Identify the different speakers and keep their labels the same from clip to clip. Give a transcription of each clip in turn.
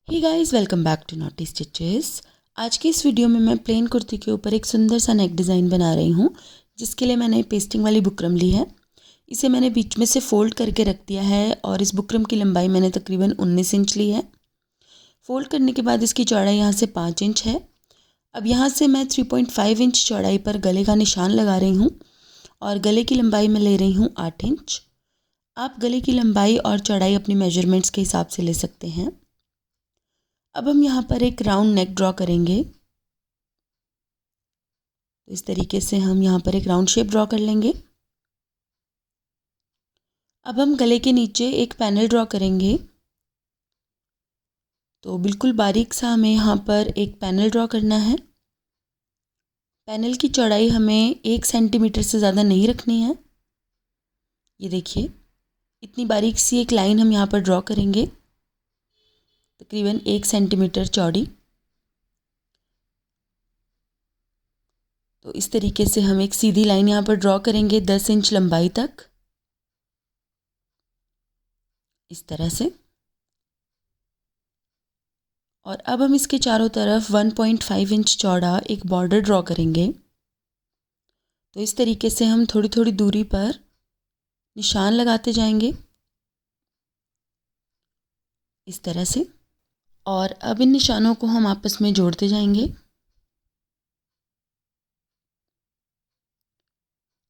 Speaker 1: Hey guys, welcome back to naughty stitches. आज की इस वीडियो में मैं प्लेन कुर्ती के ऊपर एक सुंदर सा नेक डिज़ाइन बना रही हूँ, जिसके लिए मैंने पेस्टिंग वाली बुकरम ली है। इसे मैंने बीच में से फोल्ड करके रख दिया है और इस बुकरम की लंबाई मैंने तकरीबन 19 इंच ली है। फोल्ड करने के बाद इसकी चौड़ाई यहाँ से 5 इंच है। अब यहाँ से मैं 3.5 इंच चौड़ाई पर गले का निशान लगा रही हूँ और गले की लंबाई मैं ले रही हूँ 8 इंच। आप गले की लंबाई और चौड़ाई अपनी मेजरमेंट्स के हिसाब से ले सकते हैं। अब हम यहाँ पर एक राउंड नेक ड्रॉ करेंगे। तो इस तरीके से हम यहाँ पर एक राउंड शेप ड्रॉ कर लेंगे। अब हम गले के नीचे एक पैनल ड्रॉ करेंगे। तो बिल्कुल बारीक सा हमें यहाँ पर एक पैनल ड्रॉ करना है। पैनल की चौड़ाई हमें 1 सेंटीमीटर से ज़्यादा नहीं रखनी है। ये देखिए, इतनी बारीक सी एक लाइन हम यहाँ पर ड्रॉ करेंगे, तकरीबन 1 सेंटीमीटर चौड़ी। तो इस तरीके से हम एक सीधी लाइन यहाँ पर ड्रॉ करेंगे 10 इंच लंबाई तक, इस तरह से। और अब हम इसके चारों तरफ 1.5 इंच चौड़ा एक बॉर्डर ड्रॉ करेंगे। तो इस तरीके से हम थोड़ी थोड़ी दूरी पर निशान लगाते जाएंगे, इस तरह से। और अब इन निशानों को हम आपस में जोड़ते जाएंगे।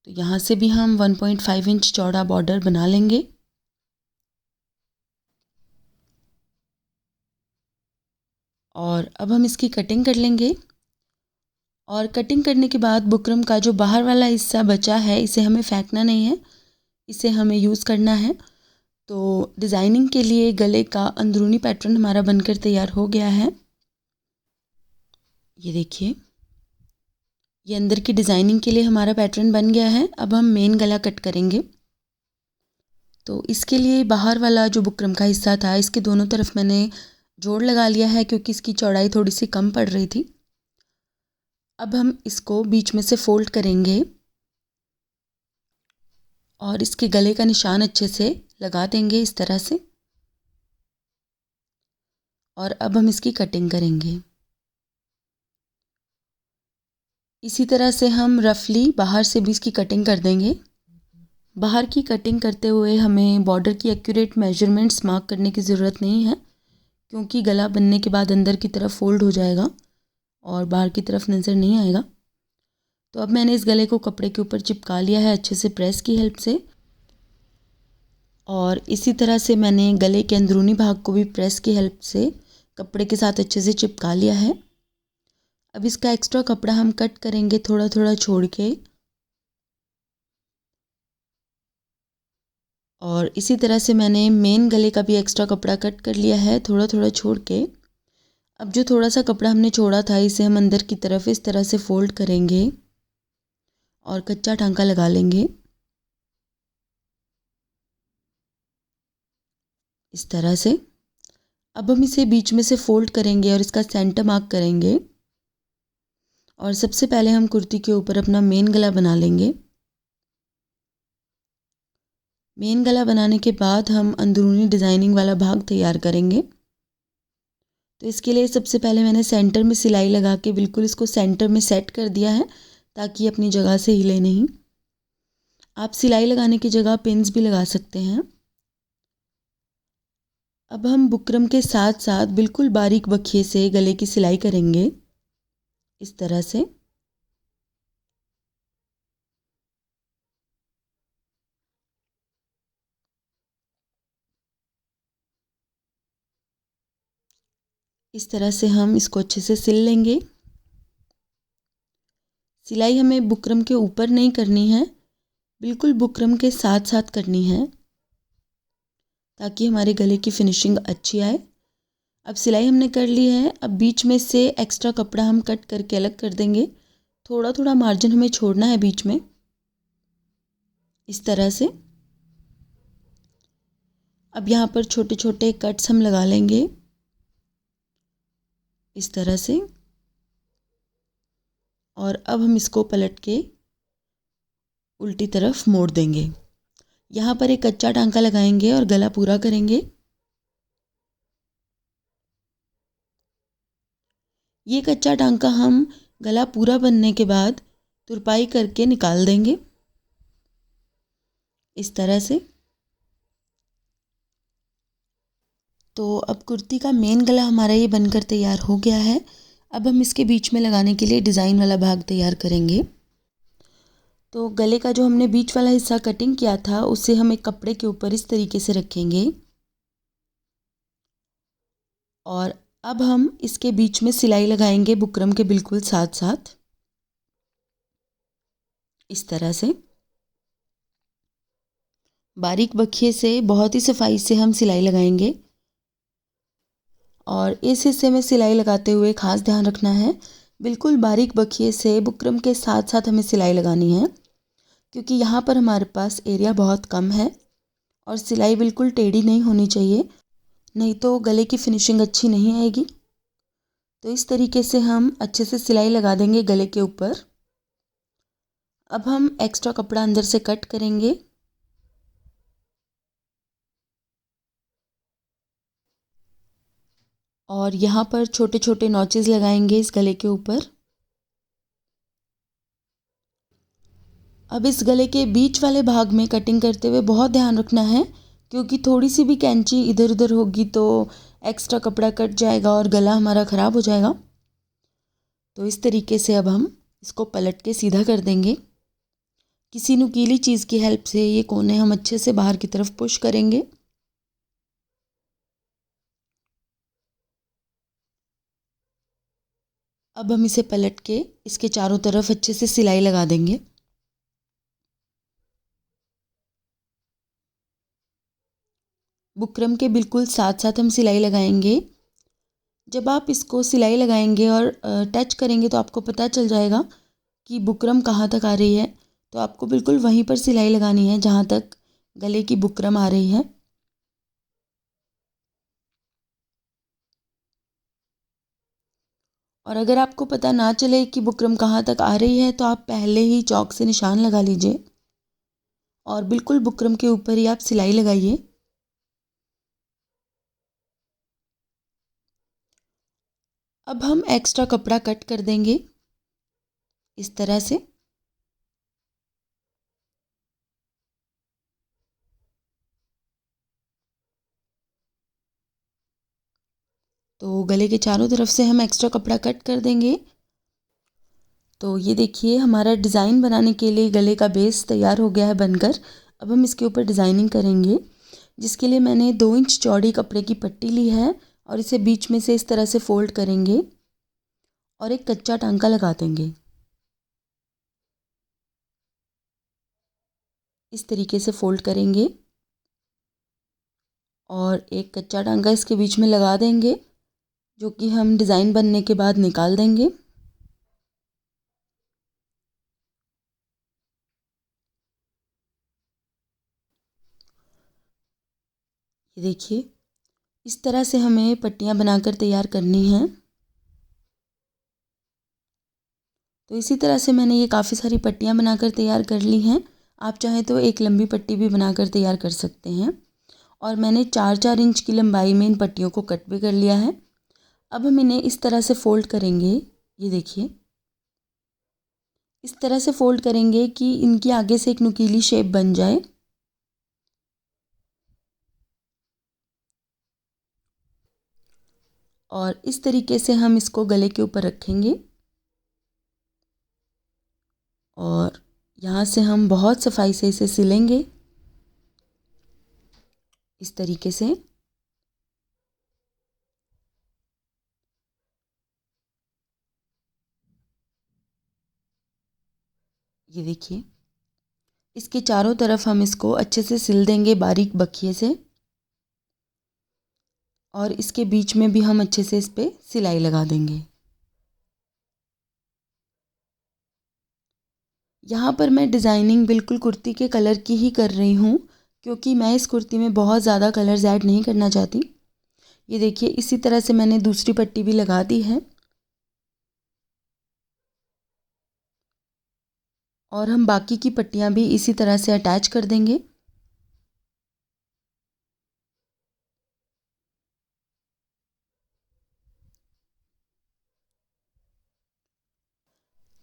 Speaker 1: तो यहाँ से भी हम 1.5 इंच चौड़ा बॉर्डर बना लेंगे। और अब हम इसकी कटिंग कर लेंगे। और कटिंग करने के बाद बुकरम का जो बाहर वाला हिस्सा बचा है, इसे हमें फेंकना नहीं है, इसे हमें यूज़ करना है। तो डिज़ाइनिंग के लिए गले का अंदरूनी पैटर्न हमारा बनकर तैयार हो गया है। ये देखिए, ये अंदर की डिज़ाइनिंग के लिए हमारा पैटर्न बन गया है। अब हम मेन गला कट करेंगे। तो इसके लिए बाहर वाला जो बुकरम का हिस्सा था, इसके दोनों तरफ मैंने जोड़ लगा लिया है, क्योंकि इसकी चौड़ाई थोड़ी सी कम पड़ रही थी। अब हम इसको बीच में से फोल्ड करेंगे और इसके गले का निशान अच्छे से लगा देंगे, इस तरह से। और अब हम इसकी कटिंग करेंगे। इसी तरह से हम रफली बाहर से भी इसकी कटिंग कर देंगे। बाहर की कटिंग करते हुए हमें बॉर्डर की एक्यूरेट मेजरमेंट्स मार्क करने की ज़रूरत नहीं है, क्योंकि गला बनने के बाद अंदर की तरफ फोल्ड हो जाएगा और बाहर की तरफ नज़र नहीं आएगा। तो अब मैंने इस गले को कपड़े के ऊपर चिपका लिया है अच्छे से प्रेस की हेल्प से। और इसी तरह से मैंने गले के अंदरूनी भाग को भी प्रेस की हेल्प से कपड़े के साथ अच्छे से चिपका लिया है। अब इसका एक्स्ट्रा कपड़ा हम कट करेंगे, थोड़ा थोड़ा छोड़ के। और इसी तरह से मैंने मेन गले का भी एक्स्ट्रा कपड़ा कट कर लिया है, थोड़ा थोड़ा छोड़ के। अब जो थोड़ा सा कपड़ा हमने छोड़ा था, इसे हम अंदर की तरफ इस तरह से फोल्ड करेंगे और कच्चा टांका लगा लेंगे, इस तरह से। अब हम इसे बीच में से फोल्ड करेंगे और इसका सेंटर मार्क करेंगे। और सबसे पहले हम कुर्ती के ऊपर अपना मेन गला बना लेंगे। मेन गला बनाने के बाद हम अंदरूनी डिज़ाइनिंग वाला भाग तैयार करेंगे। तो इसके लिए सबसे पहले मैंने सेंटर में सिलाई लगा के बिल्कुल इसको सेंटर में सेट कर दिया है, ताकि अपनी जगह से हिले नहीं। आप सिलाई लगाने की जगह पिन्स भी लगा सकते हैं। अब हम बुकरम के साथ साथ बिल्कुल बारीक बखिए से गले की सिलाई करेंगे, इस तरह से। इस तरह से हम इसको अच्छे से सिल लेंगे। सिलाई हमें बुकरम के ऊपर नहीं करनी है, बिल्कुल बुकरम के साथ साथ करनी है, ताकि हमारे गले की फिनिशिंग अच्छी आए। अब सिलाई हमने कर ली है। अब बीच में से एक्स्ट्रा कपड़ा हम कट करके अलग कर देंगे। थोड़ा थोड़ा मार्जिन हमें छोड़ना है बीच में, इस तरह से। अब यहाँ पर छोटे छोटे कट्स हम लगा लेंगे, इस तरह से। और अब हम इसको पलट के उल्टी तरफ मोड़ देंगे। यहाँ पर एक कच्चा टांका लगाएंगे और गला पूरा करेंगे। ये कच्चा टांका हम गला पूरा बनने के बाद तुरपाई करके निकाल देंगे इस तरह से। तो अब कुर्ती का मेन गला हमारा ये बनकर तैयार हो गया है। अब हम इसके बीच में लगाने के लिए डिज़ाइन वाला भाग तैयार करेंगे। तो गले का जो हमने बीच वाला हिस्सा कटिंग किया था उसे हम एक कपड़े के ऊपर इस तरीके से रखेंगे और अब हम इसके बीच में सिलाई लगाएंगे बुकरम के बिल्कुल साथ साथ इस तरह से। बारीक बखिए से बहुत ही सफाई से हम सिलाई लगाएंगे और इस हिस्से में सिलाई लगाते हुए खास ध्यान रखना है, बिल्कुल बारीक बखिए से बुकरम के साथ साथ हमें सिलाई लगानी है, क्योंकि यहाँ पर हमारे पास एरिया बहुत कम है और सिलाई बिल्कुल टेढ़ी नहीं होनी चाहिए, नहीं तो गले की फिनिशिंग अच्छी नहीं आएगी। तो इस तरीके से हम अच्छे से सिलाई लगा देंगे गले के ऊपर। अब हम एक्स्ट्रा कपड़ा अंदर से कट करेंगे और यहाँ पर छोटे छोटे नॉचेस लगाएंगे इस गले के ऊपर। अब इस गले के बीच वाले भाग में कटिंग करते हुए बहुत ध्यान रखना है, क्योंकि थोड़ी सी भी कैंची इधर उधर होगी तो एक्स्ट्रा कपड़ा कट जाएगा और गला हमारा ख़राब हो जाएगा। तो इस तरीके से अब हम इसको पलट के सीधा कर देंगे। किसी नुकीली चीज़ की हेल्प से ये कोने हम अच्छे से बाहर की तरफ पुश करेंगे। अब हम इसे पलट के इसके चारों तरफ अच्छे से सिलाई लगा देंगे। बुकरम के बिल्कुल साथ साथ हम सिलाई लगाएंगे। जब आप इसको सिलाई लगाएंगे और टच करेंगे तो आपको पता चल जाएगा कि बुकरम कहाँ तक आ रही है। तो आपको बिल्कुल वहीं पर सिलाई लगानी है जहाँ तक गले की बुकरम आ रही है। और अगर आपको पता ना चले कि बुकरम कहाँ तक आ रही है तो आप पहले ही चॉक से निशान लगा लीजिए और बिल्कुल बुकरम के ऊपर ही आप सिलाई लगाइए। अब हम एक्स्ट्रा कपड़ा कट कर देंगे इस तरह से। तो गले के चारों तरफ से हम एक्स्ट्रा कपड़ा कट कर देंगे। तो ये देखिए हमारा डिज़ाइन बनाने के लिए गले का बेस तैयार हो गया है बनकर। अब हम इसके ऊपर डिज़ाइनिंग करेंगे, जिसके लिए मैंने 2 इंच चौड़ी कपड़े की पट्टी ली है और इसे बीच में से इस तरह से फोल्ड करेंगे और एक कच्चा टांका लगा देंगे। इस तरीके से फोल्ड करेंगे और एक कच्चा टांका इसके बीच में लगा देंगे, जो कि हम डिज़ाइन बनने के बाद निकाल देंगे। ये देखिए इस तरह से हमें पट्टियाँ बनाकर तैयार करनी हैं। तो इसी तरह से मैंने ये काफ़ी सारी पट्टियाँ बनाकर तैयार कर ली हैं। आप चाहें तो एक लंबी पट्टी भी बनाकर तैयार कर सकते हैं। और मैंने 4-4 इंच की लंबाई में इन पट्टियों को कट भी कर लिया है। अब हम इन्हें इस तरह से फ़ोल्ड करेंगे। ये देखिए इस तरह से फ़ोल्ड करेंगे कि इनकी आगे से एक नुकीली शेप बन जाए। और इस तरीके से हम इसको गले के ऊपर रखेंगे और यहाँ से हम बहुत सफाई से इसे सिलेंगे इस तरीके से। ये देखिए इसके चारों तरफ हम इसको अच्छे से सिल देंगे बारीक बखिए से और इसके बीच में भी हम अच्छे से इस पे सिलाई लगा देंगे। यहाँ पर मैं डिज़ाइनिंग बिल्कुल कुर्ती के कलर की ही कर रही हूँ, क्योंकि मैं इस कुर्ती में बहुत ज़्यादा कलर्स ऐड नहीं करना चाहती। ये देखिए इसी तरह से मैंने दूसरी पट्टी भी लगा दी है और हम बाकी की पट्टियाँ भी इसी तरह से अटैच कर देंगे।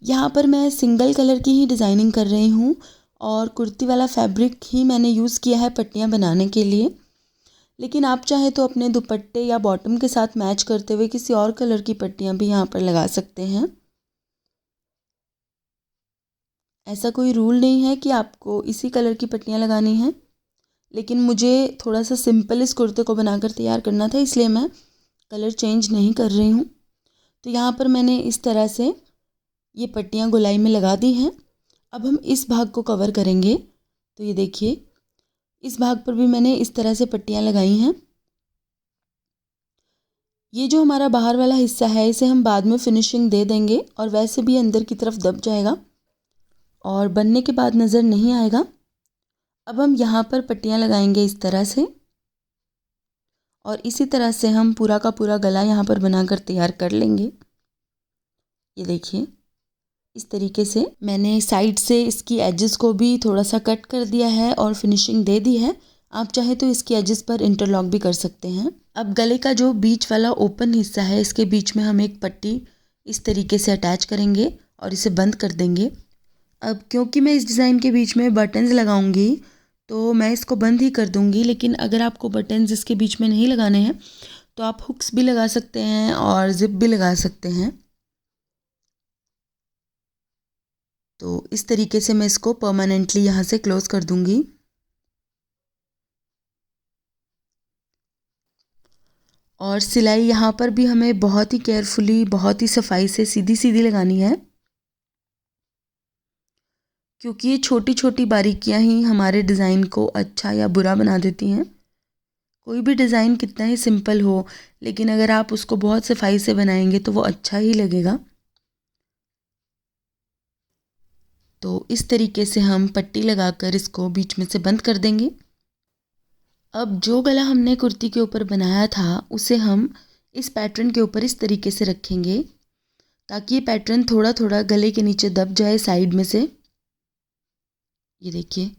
Speaker 1: यहाँ पर मैं सिंगल कलर की ही डिज़ाइनिंग कर रही हूँ और कुर्ती वाला फैब्रिक ही मैंने यूज़ किया है पट्टियाँ बनाने के लिए। लेकिन आप चाहे तो अपने दुपट्टे या बॉटम के साथ मैच करते हुए किसी और कलर की पट्टियाँ भी यहाँ पर लगा सकते हैं। ऐसा कोई रूल नहीं है कि आपको इसी कलर की पट्टियाँ लगानी हैं, लेकिन मुझे थोड़ा सा सिंपल इस कुर्ते को बनाकर तैयार करना था, इसलिए मैं कलर चेंज नहीं कर रही हूँ। तो यहाँ पर मैंने इस तरह से ये पट्टियाँ गोलाई में लगा दी हैं। अब हम इस भाग को कवर करेंगे। तो ये देखिए, इस भाग पर भी मैंने इस तरह से पट्टियाँ लगाई हैं। ये जो हमारा बाहर वाला हिस्सा है इसे हम बाद में फिनिशिंग दे देंगे और वैसे भी अंदर की तरफ दब जाएगा और बनने के बाद नज़र नहीं आएगा। अब हम यहाँ पर पट्टियाँ लगाएंगे इस तरह से और इसी तरह से हम पूरा का पूरा गला यहाँ पर बनाकर तैयार कर लेंगे। ये देखिए, इस तरीके से मैंने साइड से इसकी एजेस को भी थोड़ा सा कट कर दिया है और फिनिशिंग दे दी है। आप चाहे तो इसकी एजेस पर इंटरलॉक भी कर सकते हैं। अब गले का जो बीच वाला ओपन हिस्सा है इसके बीच में हम एक पट्टी इस तरीके से अटैच करेंगे और इसे बंद कर देंगे। अब क्योंकि मैं इस डिज़ाइन के बीच में बटन्स लगाऊंगी तो मैं इसको बंद ही कर दूंगी, लेकिन अगर आपको बटन्स इसके बीच में नहीं लगाने हैं तो आप हुक्स भी लगा सकते हैं और जिप भी लगा सकते हैं। तो इस तरीके से मैं इसको परमानेंटली यहाँ से क्लोज़ कर दूंगी। और सिलाई यहाँ पर भी हमें बहुत ही केयरफुली, बहुत ही सफाई से सीधी सीधी लगानी है, क्योंकि ये छोटी छोटी बारीकियाँ ही हमारे डिज़ाइन को अच्छा या बुरा बना देती हैं। कोई भी डिज़ाइन कितना ही सिंपल हो, लेकिन अगर आप उसको बहुत सफाई से बनाएंगे तो वो अच्छा ही लगेगा। तो इस तरीके से हम पट्टी लगाकर इसको बीच में से बंद कर देंगे। अब जो गला हमने कुर्ती के ऊपर बनाया था उसे हम इस पैटर्न के ऊपर इस तरीके से रखेंगे ताकि ये पैटर्न थोड़ा थोड़ा गले के नीचे दब जाए साइड में से। ये देखिए,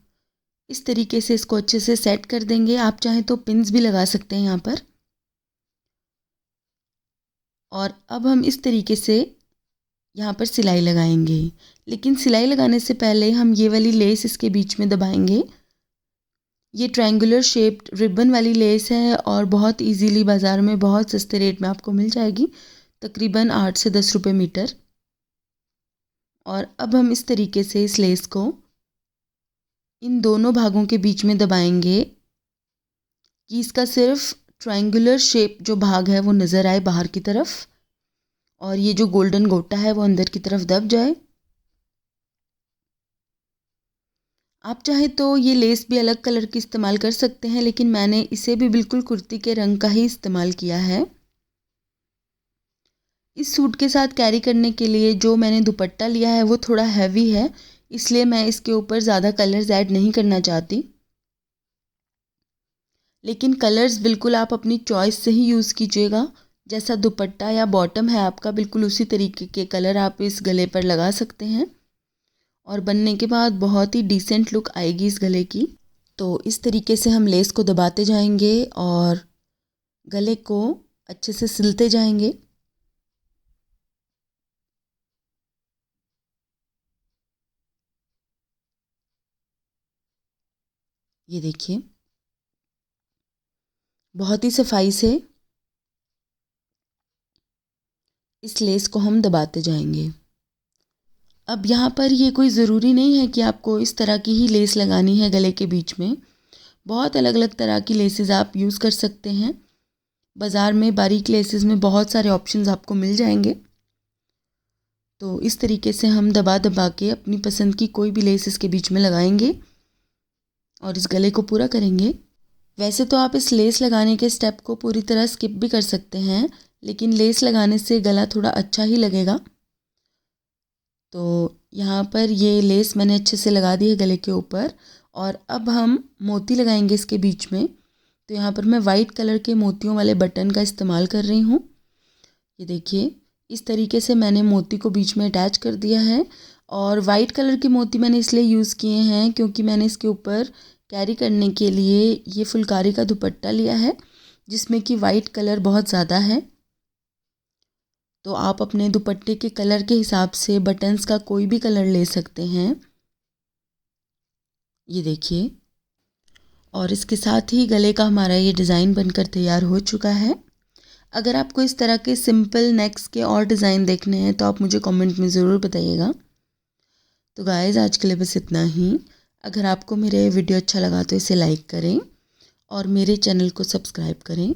Speaker 1: इस तरीके से इसको अच्छे से सेट कर देंगे। आप चाहें तो पिन्स भी लगा सकते हैं यहाँ पर। और अब हम इस तरीके से यहाँ पर सिलाई लगाएंगे, लेकिन सिलाई लगाने से पहले हम ये वाली लेस इसके बीच में दबाएंगे। ये ट्रायंगुलर शेप्ड रिबन वाली लेस है और बहुत इजीली बाज़ार में बहुत सस्ते रेट में आपको मिल जाएगी, तकरीबन 8 से 10 रुपये मीटर। और अब हम इस तरीके से इस लेस को इन दोनों भागों के बीच में दबाएंगे कि इसका सिर्फ ट्रायंगुलर शेप जो भाग है वो नज़र आए बाहर की तरफ और ये जो गोल्डन गोटा है वो अंदर की तरफ दब जाए। आप चाहे तो ये लेस भी अलग कलर की इस्तेमाल कर सकते हैं, लेकिन मैंने इसे भी बिल्कुल कुर्ती के रंग का ही इस्तेमाल किया है। इस सूट के साथ कैरी करने के लिए जो मैंने दुपट्टा लिया है वो थोड़ा हैवी है, इसलिए मैं इसके ऊपर ज़्यादा कलर्स ऐड नहीं करना चाहती। लेकिन कलर्स बिल्कुल आप अपनी चॉइस से ही यूज़ कीजिएगा। जैसा दुपट्टा या बॉटम है आपका, बिल्कुल उसी तरीके के कलर आप इस गले पर लगा सकते हैं और बनने के बाद बहुत ही डिसेंट लुक आएगी इस गले की। तो इस तरीके से हम लेस को दबाते जाएंगे और गले को अच्छे से सिलते जाएंगे। ये देखिए, बहुत ही सफाई से इस लेस को हम दबाते जाएंगे। अब यहाँ पर ये कोई ज़रूरी नहीं है कि आपको इस तरह की ही लेस लगानी है गले के बीच में। बहुत अलग अलग तरह की लेसेस आप यूज़ कर सकते हैं। बाज़ार में बारीक लेसेस में बहुत सारे ऑप्शंस आपको मिल जाएंगे। तो इस तरीके से हम दबा दबा के अपनी पसंद की कोई भी लेस इसके बीच में लगाएंगे और इस गले को पूरा करेंगे। वैसे तो आप इस लेस लगाने के स्टेप को पूरी तरह स्किप भी कर सकते हैं, लेकिन लेस लगाने से गला थोड़ा अच्छा ही लगेगा। तो यहाँ पर ये लेस मैंने अच्छे से लगा दी है गले के ऊपर और अब हम मोती लगाएंगे इसके बीच में। तो यहाँ पर मैं वाइट कलर के मोतियों वाले बटन का इस्तेमाल कर रही हूँ। ये देखिए, इस तरीके से मैंने मोती को बीच में अटैच कर दिया है और वाइट कलर के मोती मैंने इसलिए यूज़ किए हैं क्योंकि मैंने इसके ऊपर कैरी करने के लिए ये फुलकारी का दुपट्टा लिया है जिसमें कि वाइट कलर बहुत ज़्यादा है। तो आप अपने दुपट्टे के कलर के हिसाब से बटन्स का कोई भी कलर ले सकते हैं। ये देखिए, और इसके साथ ही गले का हमारा ये डिज़ाइन बनकर तैयार हो चुका है। अगर आपको इस तरह के सिंपल नेक्स के और डिज़ाइन देखने हैं तो आप मुझे कमेंट में ज़रूर बताइएगा। तो गाइज़, आज के लिए बस इतना ही। अगर आपको मेरे वीडियो अच्छा लगा तो इसे लाइक करें और मेरे चैनल को सब्सक्राइब करें।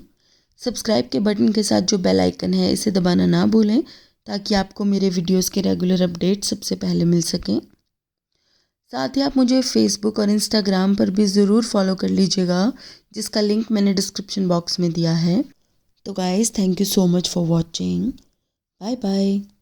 Speaker 1: सब्सक्राइब के बटन के साथ जो बेल आइकन है इसे दबाना ना भूलें, ताकि आपको मेरे वीडियोस के रेगुलर अपडेट सबसे पहले मिल सकें। साथ ही आप मुझे फेसबुक और इंस्टाग्राम पर भी ज़रूर फॉलो कर लीजिएगा, जिसका लिंक मैंने डिस्क्रिप्शन बॉक्स में दिया है। तो guys, thank you so much for watching. Bye bye.